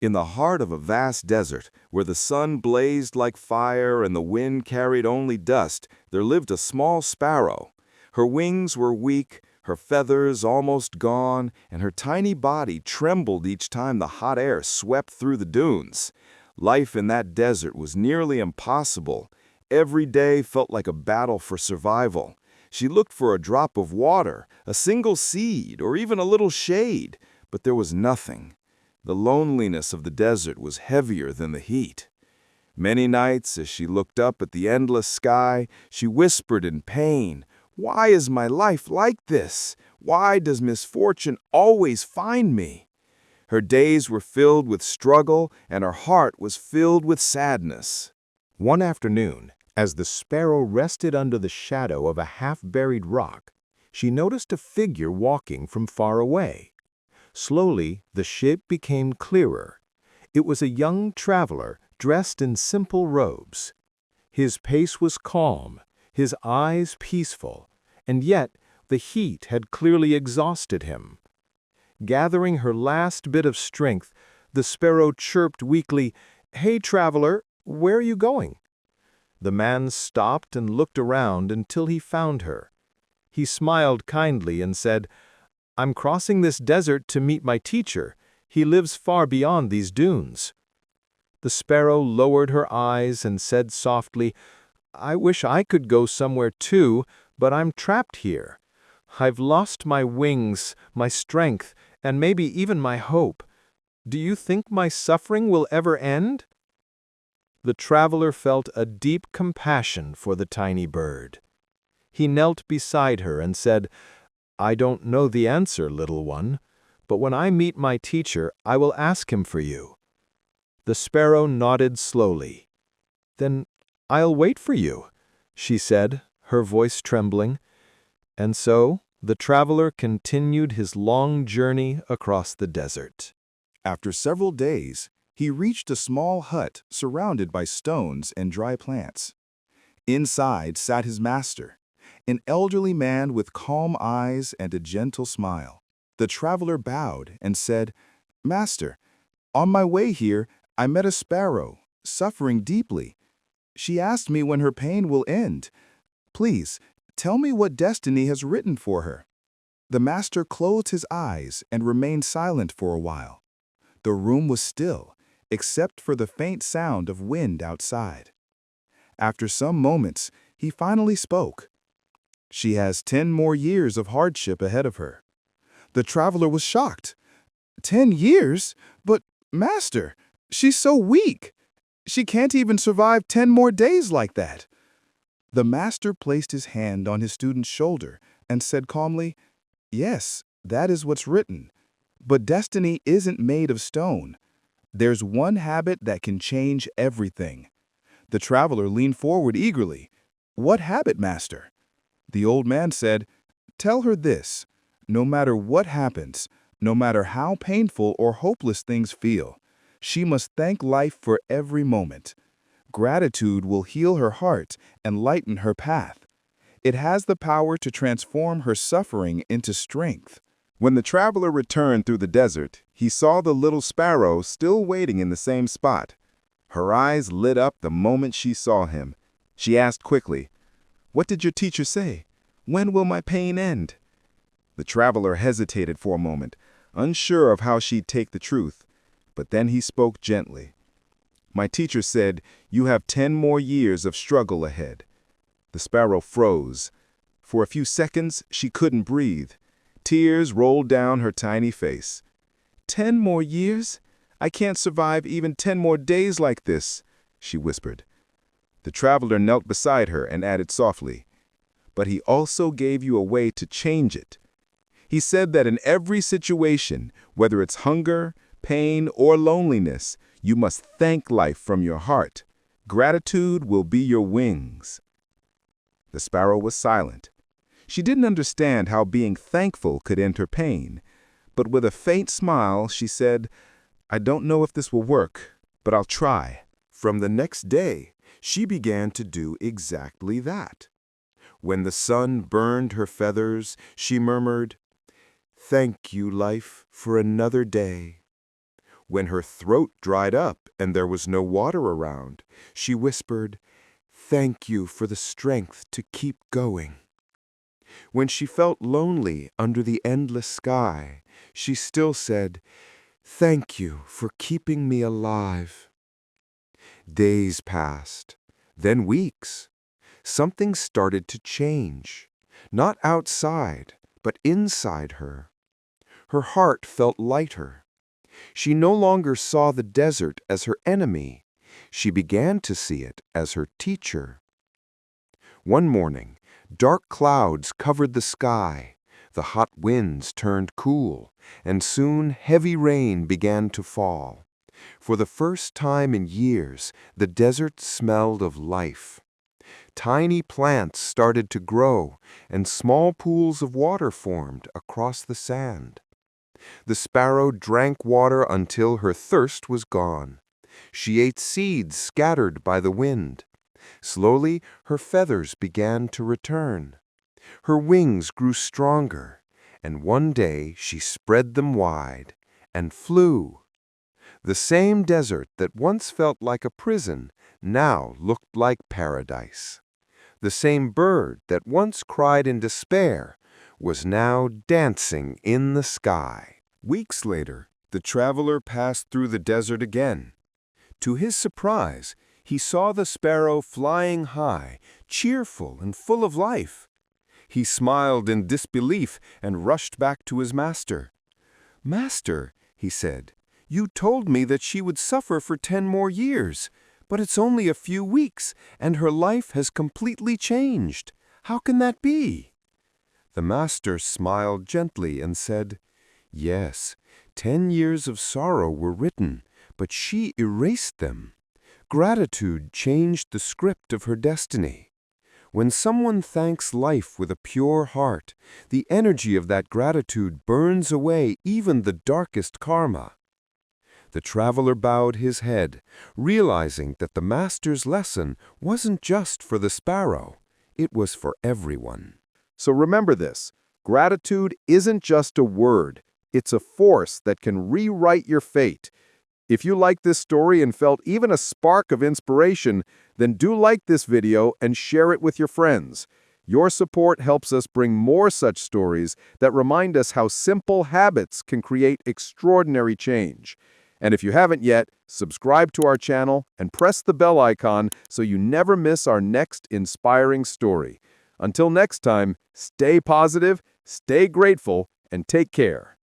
In the heart of a vast desert, where the sun blazed like fire and the wind carried only dust, there lived a small sparrow. Her wings were weak, her feathers almost gone, and her tiny body trembled each time the hot air swept through the dunes. Life in that desert was nearly impossible. Every day felt like a battle for survival. She looked for a drop of water, a single seed, or even a little shade, but there was nothing. The loneliness of the desert was heavier than the heat. Many nights, as she looked up at the endless sky, she whispered in pain, "Why is my life like this? Why does misfortune always find me?" Her days were filled with struggle, and her heart was filled with sadness. One afternoon, as the sparrow rested under the shadow of a half-buried rock, she noticed a figure walking from far away. Slowly, the shape became clearer. It was a young traveler dressed in simple robes. His pace was calm, his eyes peaceful, and yet the heat had clearly exhausted him. Gathering her last bit of strength, the sparrow chirped weakly, "Hey, traveler, where are you going?" The man stopped and looked around until he found her. He smiled kindly and said, "I'm crossing this desert to meet my teacher. He lives far beyond these dunes." The sparrow lowered her eyes and said softly, "I wish I could go somewhere too, but I'm trapped here. I've lost my wings, my strength, and maybe even my hope. Do you think my suffering will ever end?" The traveler felt a deep compassion for the tiny bird. He knelt beside her and said, "I don't know the answer, little one, but when I meet my teacher, I will ask him for you." The sparrow nodded slowly. "Then I'll wait for you," she said, her voice trembling. And so the traveler continued his long journey across the desert. After several days, he reached a small hut surrounded by stones and dry plants. Inside sat his master, an elderly man with calm eyes and a gentle smile. The traveler bowed and said, "Master, on my way here, I met a sparrow, suffering deeply. She asked me when her pain will end. Please, tell me what destiny has written for her." The master closed his eyes and remained silent for a while. The room was still, except for the faint sound of wind outside. After some moments, he finally spoke. "She has 10 more years of hardship ahead of her." The traveler was shocked. 10 years? But, Master, she's so weak. She can't even survive 10 more days like that. The master placed his hand on his student's shoulder and said calmly, "Yes, that is what's written. But destiny isn't made of stone. There's one habit that can change everything." The traveler leaned forward eagerly. "What habit, Master?" The old man said, "Tell her this. No matter what happens, no matter how painful or hopeless things feel, she must thank life for every moment. Gratitude will heal her heart and lighten her path. It has the power to transform her suffering into strength." When the traveler returned through the desert, he saw the little sparrow still waiting in the same spot. Her eyes lit up the moment she saw him. She asked quickly, "What did your teacher say? When will my pain end?" The traveler hesitated for a moment, unsure of how she'd take the truth, but then he spoke gently. "My teacher said you have 10 more years of struggle ahead." The sparrow froze. For a few seconds, she couldn't breathe. Tears rolled down her tiny face. 10 more years? I can't survive even 10 more days like this," she whispered. The traveler knelt beside her and added softly, "But he also gave you a way to change it. He said that in every situation, whether it's hunger, pain, or loneliness, you must thank life from your heart. Gratitude will be your wings." The sparrow was silent. She didn't understand how being thankful could end her pain, but with a faint smile, she said, "I don't know if this will work, but I'll try." From the next day, she began to do exactly that. When the sun burned her feathers, she murmured, "Thank you, life, for another day." When her throat dried up and there was no water around, she whispered, "Thank you for the strength to keep going." When she felt lonely under the endless sky, she still said, "Thank you for keeping me alive." Days passed, then weeks. Something started to change, not outside, but inside her. Her heart felt lighter. She no longer saw the desert as her enemy. She began to see it as her teacher. One morning, dark clouds covered the sky. The hot winds turned cool, and soon heavy rain began to fall. For the first time in years, the desert smelled of life. Tiny plants started to grow, and small pools of water formed across the sand. The sparrow drank water until her thirst was gone. She ate seeds scattered by the wind. Slowly, her feathers began to return. Her wings grew stronger, and one day she spread them wide and flew. The same desert that once felt like a prison now looked like paradise. The same bird that once cried in despair was now dancing in the sky. Weeks later, the traveler passed through the desert again. To his surprise, he saw the sparrow flying high, cheerful and full of life. He smiled in disbelief and rushed back to his master. "Master," he said, "you told me that she would suffer for 10 more years, but it's only a few weeks, and her life has completely changed. How can that be?" The master smiled gently and said, "Yes, 10 years of sorrow were written, but she erased them. Gratitude changed the script of her destiny. When someone thanks life with a pure heart, the energy of that gratitude burns away even the darkest karma." The traveler bowed his head, realizing that the master's lesson wasn't just for the sparrow, it was for everyone. So remember this, gratitude isn't just a word, it's a force that can rewrite your fate. If you liked this story and felt even a spark of inspiration, then do like this video and share it with your friends. Your support helps us bring more such stories that remind us how simple habits can create extraordinary change. And if you haven't yet, subscribe to our channel and press the bell icon so you never miss our next inspiring story. Until next time, stay positive, stay grateful, and take care.